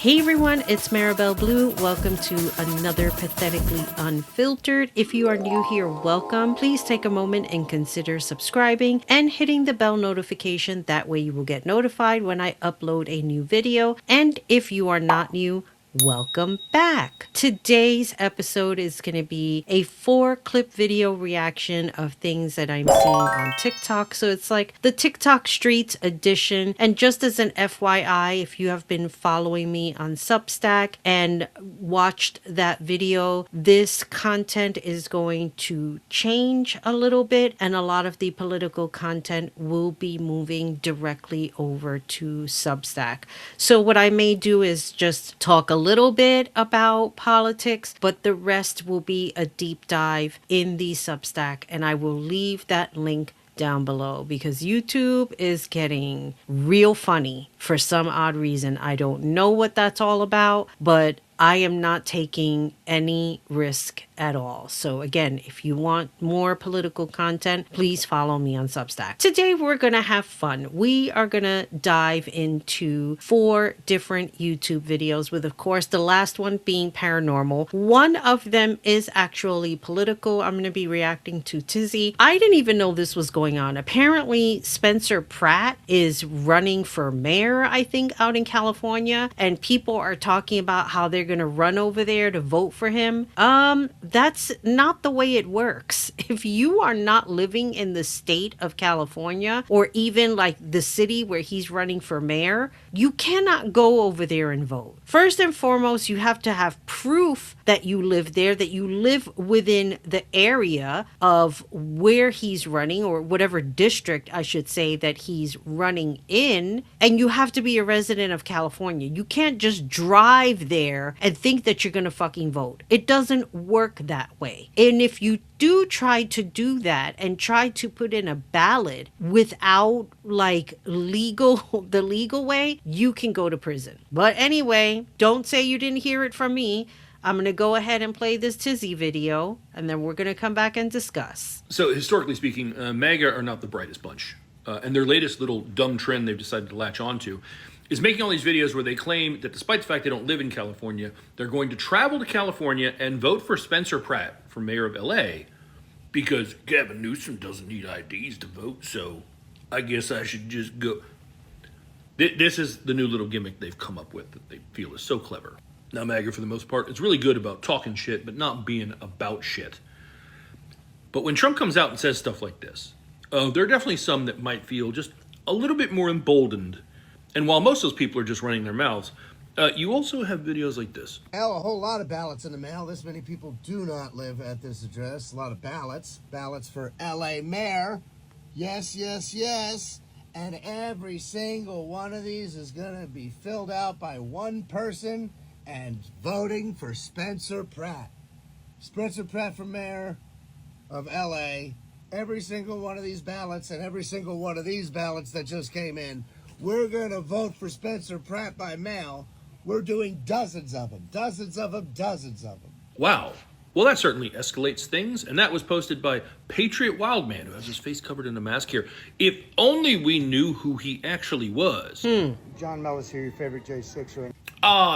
Hey everyone, it's Maribel Blue. Welcome to another Pathetically Unfiltered. If you are new here, welcome. Please take a moment and consider subscribing and hitting the bell notification. That way you will get notified when I upload a new video. And if you are not new, welcome back. Today's episode is going to be a 4-clip video reaction of things that I'm seeing on TikTok. So it's like the TikTok Streets edition. And just as an FYI, if you have been following me on Substack and watched that video, this content is going to change a little bit, and a lot of the political content will be moving directly over to Substack. So what I may do is just talk a little bit about politics, but the rest will be a deep dive in the Substack, and I will leave that link down below because YouTube is getting real funny for some odd reason. I don't know what that's all about, but I am not taking any risk at all. So again, if you want more political content, please follow me on Substack. Today we're going to have fun. We are going to dive into 4 different YouTube videos, with of course the last one being paranormal. One of them is actually political. I'm going to be reacting to Tizzy. I didn't even know this was going on. Apparently Spencer Pratt is running for mayor, I think, out in California, and people are talking about how they're going to run over there to vote for him. That's not the way it works. If you are not living in the state of California, or even like the city where he's running for mayor, you cannot go over there and vote. First and foremost, you have to have proof that you live there, that you live within the area of where he's running, or whatever district I should say that he's running in, and you have to be a resident of California. You can't just drive there and think that you're gonna fucking vote. It doesn't work that way. And if you do try to do that and try to put in a ballot without like the legal way, you can go to prison. But anyway, don't say you didn't hear it from me. I'm going to go ahead and play this Tizzy video, and then we're going to come back and discuss. So historically speaking, MAGA are not the brightest bunch. And their latest little dumb trend they've decided to latch onto is making all these videos where they claim that despite the fact they don't live in California, they're going to travel to California and vote for Spencer Pratt for mayor of LA because Gavin Newsom doesn't need IDs to vote, so I guess I should just go. This is the new little gimmick they've come up with that they feel is so clever. Now, MAGA, for the most part, is really good about talking shit, but not being about shit. But when Trump comes out and says stuff like this, there are definitely some that might feel just a little bit more emboldened. And while most of those people are just running their mouths, you also have videos like this. Hell, a whole lot of ballots in the mail. This many people do not live at this address. A lot of ballots. Ballots for LA mayor. Yes, yes, yes. And every single one of these is going to be filled out by one person and voting for Spencer Pratt. Spencer Pratt for mayor of LA. Every single one of these ballots and every single one of these ballots that just came in, we're going to vote for Spencer Pratt by mail. We're doing dozens of them, dozens of them, dozens of them. Wow. Well, that certainly escalates things. And that was posted by Patriot Wildman, who has his face covered in a mask here. If only we knew who he actually was. John Mellis here, your favorite J6er.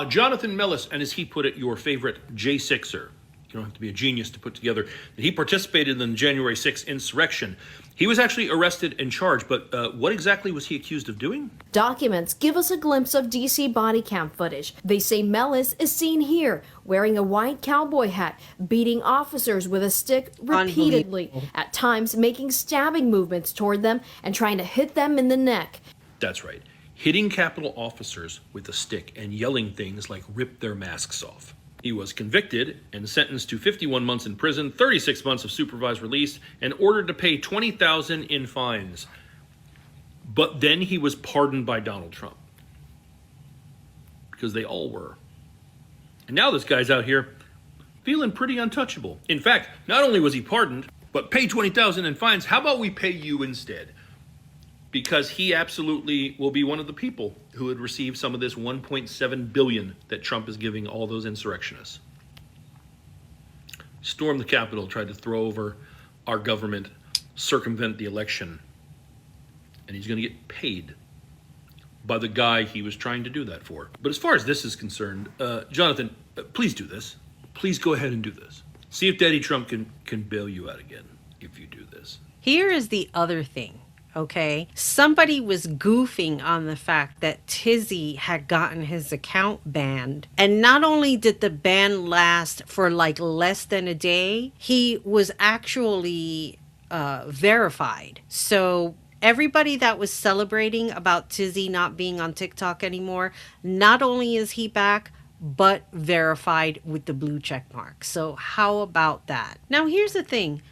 Jonathan Mellis, and as he put it, your favorite J6er. You don't have to be a genius to put together that he participated in the January 6th insurrection. He was actually arrested and charged, but what exactly was he accused of doing? Documents give us a glimpse of DC body cam footage. They say Mellis is seen here wearing a white cowboy hat, beating officers with a stick repeatedly, at times making stabbing movements toward them and trying to hit them in the neck. That's right, hitting Capitol officers with a stick and yelling things like rip their masks off. He was convicted and sentenced to 51 months in prison, 36 months of supervised release, and ordered to pay $20,000 in fines. But then he was pardoned by Donald Trump. Because they all were. And now this guy's out here feeling pretty untouchable. In fact, not only was he pardoned, but pay $20,000 in fines. How about we pay you instead? Because he absolutely will be one of the people who would receive some of this $1.7 billion that Trump is giving all those insurrectionists. Stormed the Capitol, tried to throw over our government, circumvent the election, and he's going to get paid by the guy he was trying to do that for. But as far as this is concerned, Jonathan, please do this. Please go ahead and do this. See if Daddy Trump can bail you out again if you do this. Here is the other thing. Okay, somebody was goofing on the fact that Tizzy had gotten his account banned. And not only did the ban last for like less than a day, he was actually verified. So everybody that was celebrating about Tizzy not being on TikTok anymore, not only is he back, but verified with the blue check mark. So how about that? Now, here's the thing.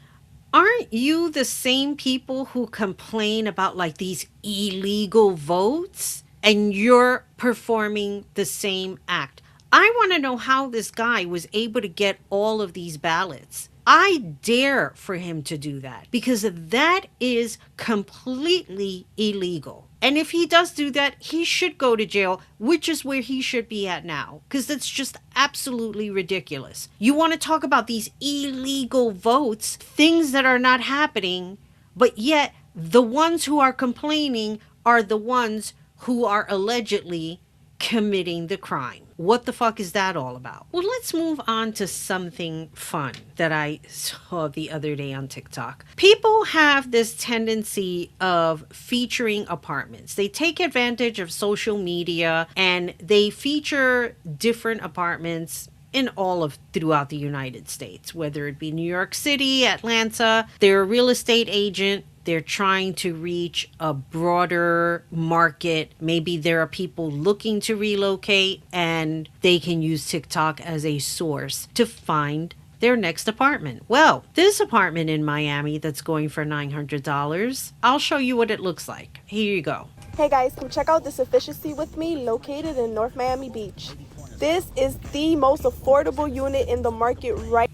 Aren't you the same people who complain about like these illegal votes? And you're performing the same act. I want to know how this guy was able to get all of these ballots. I dare for him to do that because that is completely illegal. And if he does do that, he should go to jail, which is where he should be at now, because that's just absolutely ridiculous. You want to talk about these illegal votes, things that are not happening, but yet the ones who are complaining are the ones who are allegedly committing the crime. What the fuck is that all about? Well, let's move on to something fun that I saw the other day on TikTok. People have this tendency of featuring apartments. They take advantage of social media and they feature different apartments in all of throughout the United States, whether it be New York City, Atlanta. They're a real estate agent. They're trying to reach a broader market. Maybe there are people looking to relocate and they can use TikTok as a source to find their next apartment. Well, this apartment in Miami that's going for $900, I'll show you what it looks like. Here you go. Hey guys, come check out this efficiency with me located in North Miami Beach. This is the most affordable unit in the market right.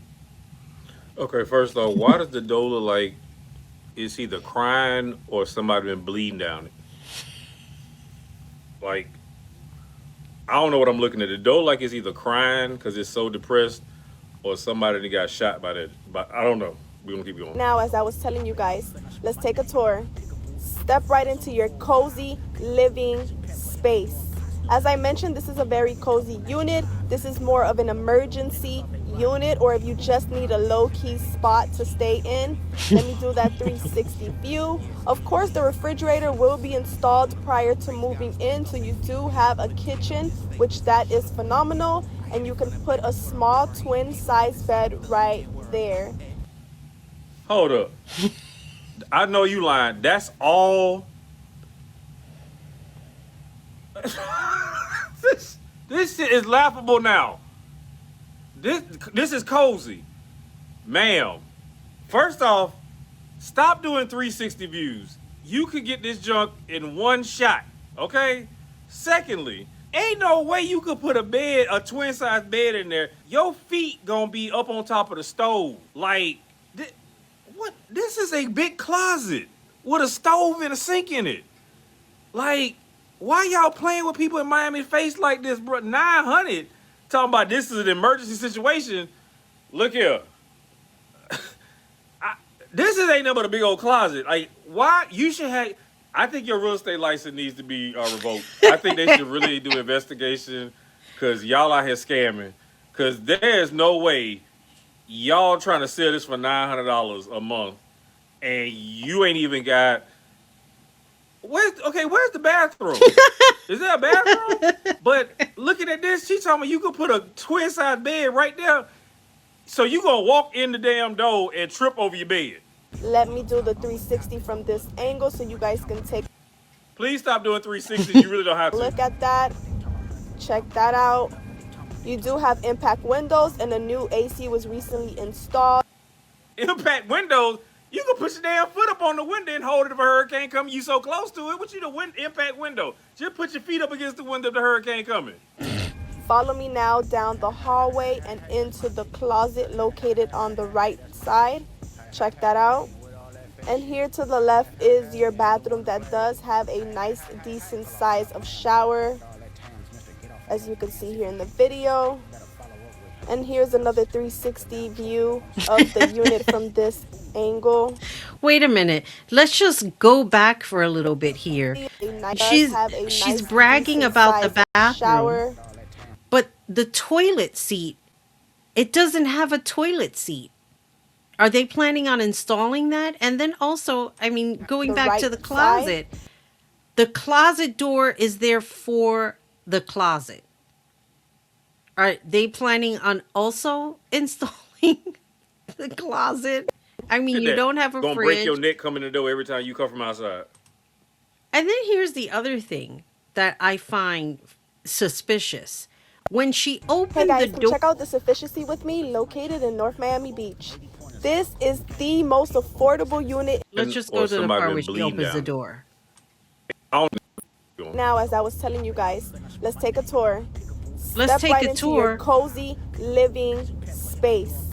Okay, first off, why does the door look like it's either crying or somebody been bleeding down it? Like, I don't know what I'm looking at. The door like it's either crying because it's so depressed or somebody that got shot by that. But I don't know. We're going to keep going. Now, as I was telling you guys, let's take a tour. Step right into your cozy living space. As I mentioned, this is a very cozy unit. This is more of an emergency unit, or if you just need a low-key spot to stay in. Let me do that 360 view. Of course, the refrigerator will be installed prior to moving in, so you do have a kitchen, which that is phenomenal, and you can put a small twin-size bed right there. Hold up. I know you lying. That's all. This shit is laughable now. This is cozy. Ma'am, first off, stop doing 360 views. You could get this junk in one shot, okay? Secondly, ain't no way you could put a twin size bed in there. Your feet gonna be up on top of the stove. Like, what? This is a big closet with a stove and a sink in it. Like, why y'all playing with people in Miami face like this, bro? 900, talking about this is an emergency situation. Look here. This ain't nothing but a big old closet. Like, why? You should have, I think your real estate license needs to be revoked. I think they should really do investigation because y'all out here scamming. Because there's no way y'all trying to sell this for $900 a month and you ain't even got. Where's the bathroom? Is there a bathroom? But looking at this, she talking about you could put a twin size bed right there. So you gonna walk in the damn door and trip over your bed. Let me do the 360 from this angle so you guys can take. Please stop doing 360s. You really don't have to. Look at that. Check that out. You do have impact windows and a new AC was recently installed. Impact windows? You can put your damn foot up on the window and hold it if a hurricane coming. You so close to it. What you do? Impact window. Just put your feet up against the window if the hurricane coming. Follow me now down the hallway and into the closet located on the right side. Check that out. And here to the left is your bathroom that does have a nice, decent size of shower, as you can see here in the video. And here's another 360 view of the unit from this angle. Wait a minute. Let's just go back for a little bit here. It does She's have a she's nice, bragging decent about size the bathroom, shower. but the toilet seat, it doesn't have a toilet seat. Are they planning on installing that? And then also, I mean, going The back to right the side. closet, the closet door is there for the closet. Are they planning on also installing the closet? I mean, Look you at that. don't have a Gonna break your fridge. neck coming in the door every time you come from outside. And then here's the other thing that I find suspicious. When she Hey opened the guys, come door, check out this efficiency with me, located in North Miami Beach. This is the most affordable unit let's just go Or to the somebody part where been she bleeding opens the down. door. I don't know. now, as I was telling you guys. Let's take a tour. Let's Step take right a into your tour. cozy living space.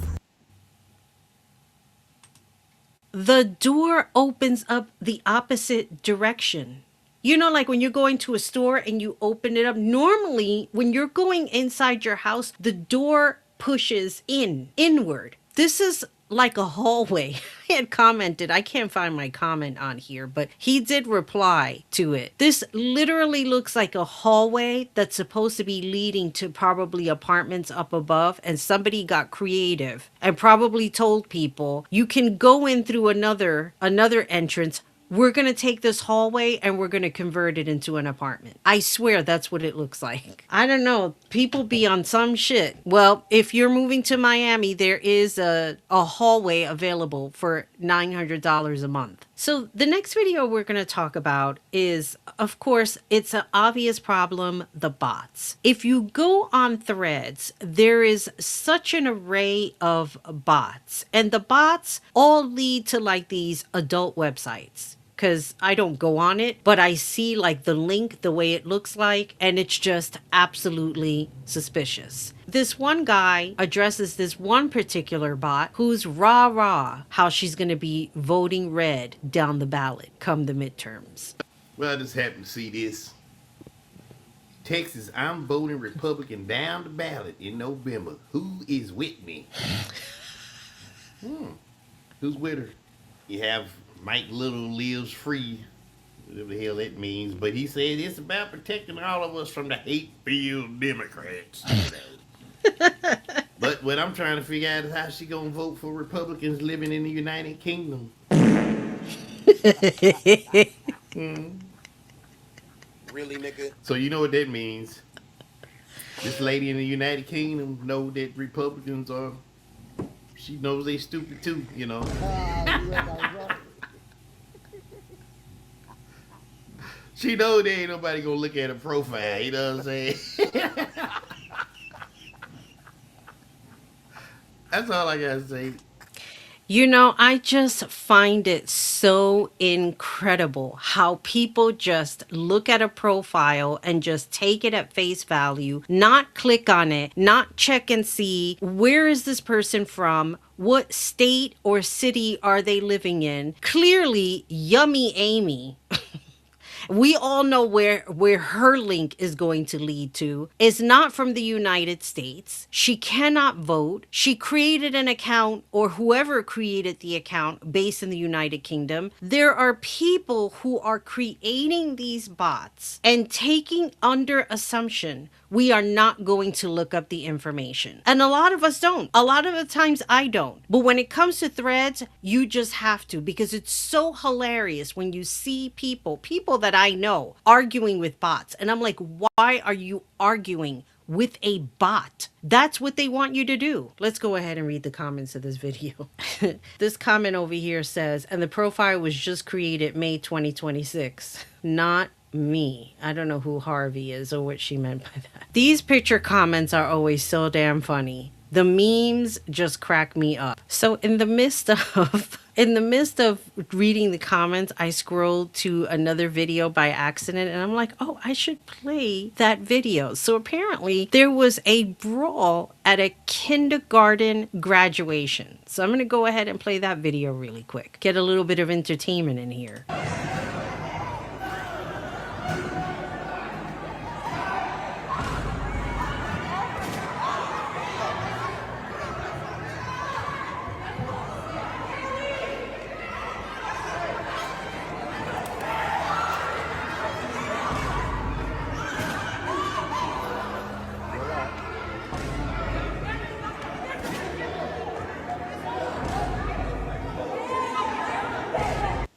The door opens up the opposite direction. You know, like when you're going to a store and you open it up, normally when you're going inside your house, the door pushes inward. This is like a hallway. I had commented, I can't find my comment on here, but he did reply to it. This literally looks like a hallway that's supposed to be leading to probably apartments up above, and somebody got creative and probably told people you can go in through another entrance. We're going to take this hallway and we're going to convert it into an apartment. I swear that's what it looks like. I don't know. People be on some shit. Well, if you're moving to Miami, there is a hallway available for $900 a month. So the next video we're going to talk about is, of course, it's an obvious problem, the bots. If you go on Threads, there is such an array of bots, and the bots all lead to like these adult websites. Because I don't go on it, but I see like the link, the way it looks like, and it's just absolutely suspicious. This one guy addresses this one particular bot who's rah how she's going to be voting red down the ballot come the midterms. Well, I just happened to see this. Texas, I'm voting Republican down the ballot in November. Who is with me? Who's with her? You have Mike Little lives free, whatever the hell that means. But he said it's about protecting all of us from the hate-filled Democrats. But what I'm trying to figure out is how she gonna vote for Republicans living in the United Kingdom. Really, nigga? So you know what that means. This lady in the United Kingdom know that Republicans are. She knows they stupid too, you know. She know there ain't nobody gonna look at her profile. You know what I'm saying? That's all I gotta say. You know, I just find it so incredible how people just look at a profile and just take it at face value, not click on it, not check and see where is this person from, what state or city are they living in. Clearly, Yummy Amy. We all know where her link is going to lead to. Is not from the United States. She cannot vote. She created an account, or whoever created the account, based in the United Kingdom. There are people who are creating these bots and taking under assumption we are not going to look up the information. And a lot of us don't. A lot of the times I don't. But when it comes to Threads, you just have to, because it's so hilarious when you see people that I know arguing with bots. And I'm like, why are you arguing with a bot? That's what they want you to do. Let's go ahead and read the comments of this video. This comment over here says, and the profile was just created May 2026. Not me. I don't know who Harvey is or what she meant by that. These picture comments are always so damn funny. The memes just crack me up. So in the midst of reading the comments, I scrolled to another video by accident and I'm like, oh, I should play that video. So apparently there was a brawl at a kindergarten graduation. So I'm going to go ahead and play that video really quick. Get a little bit of entertainment in here.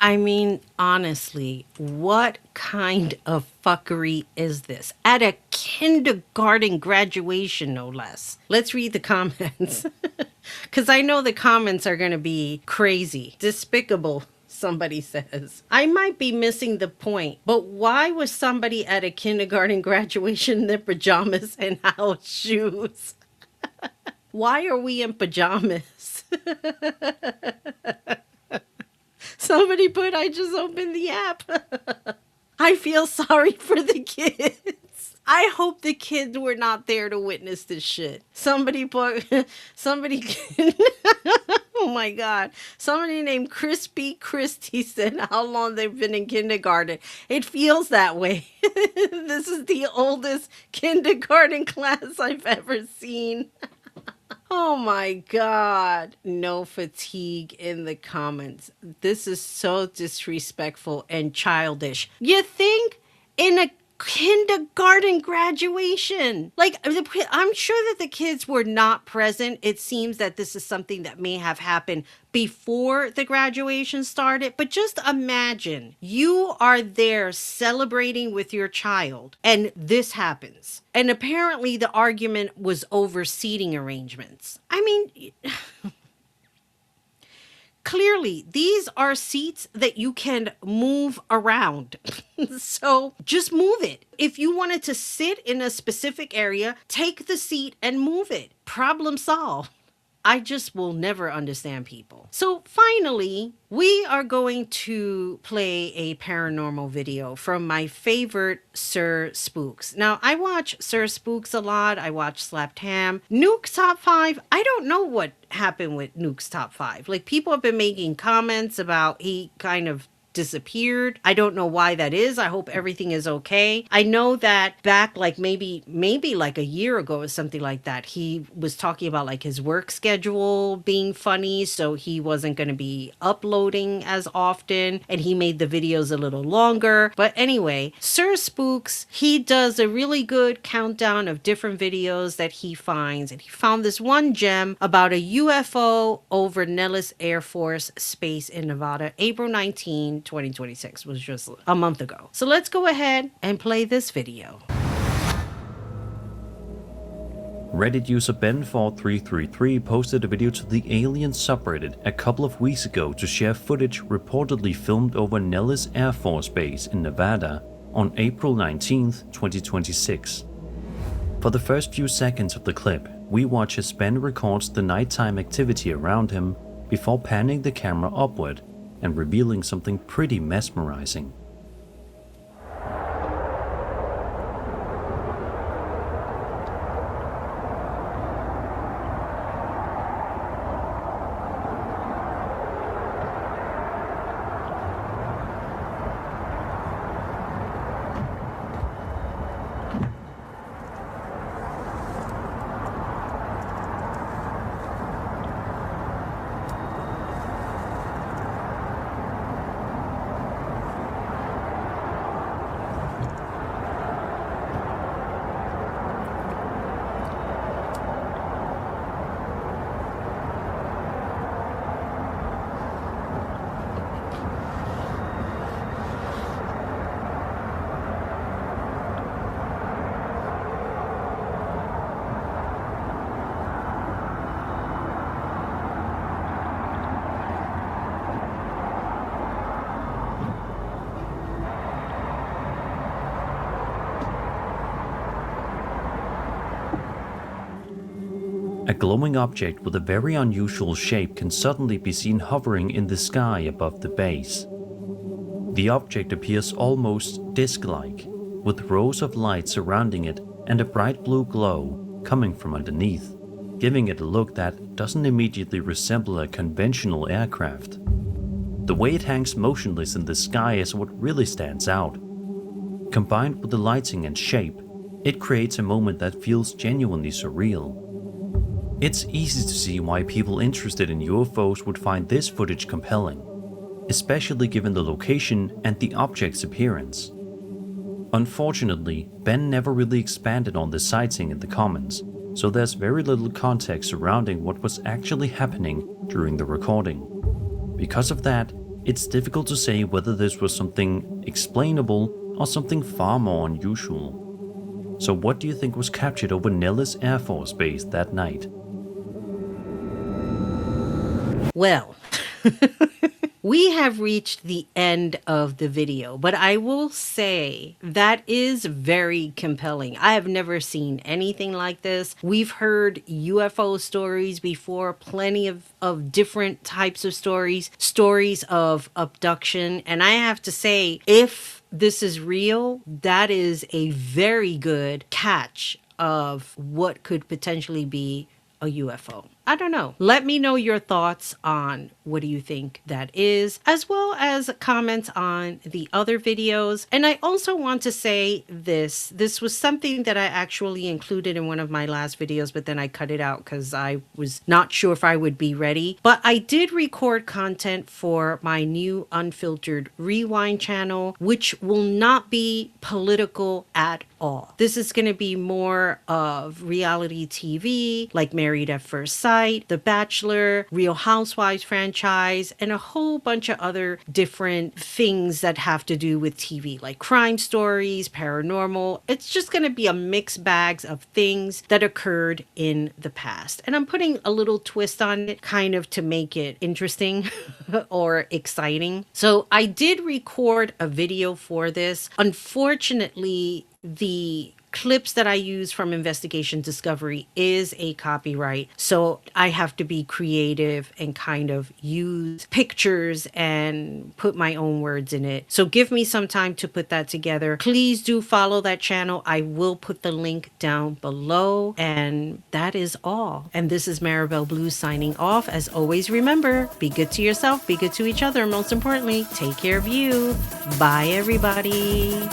I mean, honestly, what kind of fuckery is this? At a kindergarten graduation, no less. Let's read the comments. Because I know the comments are going to be crazy. Despicable, somebody says. I might be missing the point, but why was somebody at a kindergarten graduation in their pajamas and house shoes? Why are we in pajamas? Somebody put, I just opened the app. I feel sorry for the kids. I hope the kids were not there to witness this shit. Somebody put, somebody, oh my God. Somebody named Crispy Christie said how long they've been in kindergarten. It feels that way. This is the oldest kindergarten class I've ever seen. Oh my God. No fatigue in the comments. This is so disrespectful and childish. You think in a kindergarten graduation? Like, I'm sure that the kids were not present. It seems that this is something that may have happened before the graduation started. But just imagine you are there celebrating with your child and this happens. And apparently the argument was over seating arrangements. I mean, clearly, these are seats that you can move around. So just move it. If you wanted to sit in a specific area, take the seat and move it. Problem solved. I just will never understand people. So finally, we are going to play a paranormal video from my favorite Sir Spooks. Now, I watch Sir Spooks a lot. I watch Slapped Ham. Nuke's Top 5, I don't know what happened with Nuke's Top 5. Like, people have been making comments about he kind of disappeared. I don't know why that is. I hope everything is okay. I know that back like maybe like a year ago or something like that, he was talking about like his work schedule being funny, so he wasn't going to be uploading as often, and he made the videos a little longer. But anyway, Sir Spooks, he does a really good countdown of different videos that he finds, and he found this one gem about a UFO over Nellis Air Force Base in Nevada, April 19, 2026, was just a month ago. So let's go ahead and play this video. Reddit user Ben4333 posted a video to the Alien subreddit a couple of weeks ago to share footage reportedly filmed over Nellis Air Force Base in Nevada on April 19, 2026. For the first few seconds of the clip, we watch as Ben records the nighttime activity around him before panning the camera upward and revealing something pretty mesmerizing. A glowing object with a very unusual shape can suddenly be seen hovering in the sky above the base. The object appears almost disc-like, with rows of lights surrounding it and a bright blue glow coming from underneath, giving it a look that doesn't immediately resemble a conventional aircraft. The way it hangs motionless in the sky is what really stands out. Combined with the lighting and shape, it creates a moment that feels genuinely surreal. It's easy to see why people interested in UFOs would find this footage compelling, especially given the location and the object's appearance. Unfortunately, Ben never really expanded on this sighting in the comments, so there's very little context surrounding what was actually happening during the recording. Because of that, It's difficult to say whether this was something explainable or something far more unusual. So what do you think was captured over Nellis Air Force Base that night? Well, we have reached the end of the video, but I will say that is very compelling. I have never seen anything like this. We've heard UFO stories before, plenty of different types of stories of abduction. And I have to say, if this is real, that is a very good catch of what could potentially be a UFO. I don't know. Let me know your thoughts on what do you think that is, as well as comments on the other videos. And I also want to say this. This was something that I actually included in one of my last videos, but then I cut it out because I was not sure if I would be ready. But I did record content for my new Unfiltered Rewind channel, which will not be political at all. This is going to be more of reality TV, like Married at First Sight, The Bachelor, Real Housewives franchise, and a whole bunch of other different things that have to do with TV, like crime stories, paranormal. It's just going to be a mixed bag of things that occurred in the past. And I'm putting a little twist on it, kind of to make it interesting or exciting. So I did record a video for this. Unfortunately, the clips that I use from Investigation Discovery is a copyright. So I have to be creative and kind of use pictures and put my own words in it. So give me some time to put that together. Please do follow that channel. I will put the link down below. And that is all. And this is Maribel Blue signing off. As always, remember, be good to yourself, be good to each other. Most importantly, take care of you. Bye, everybody.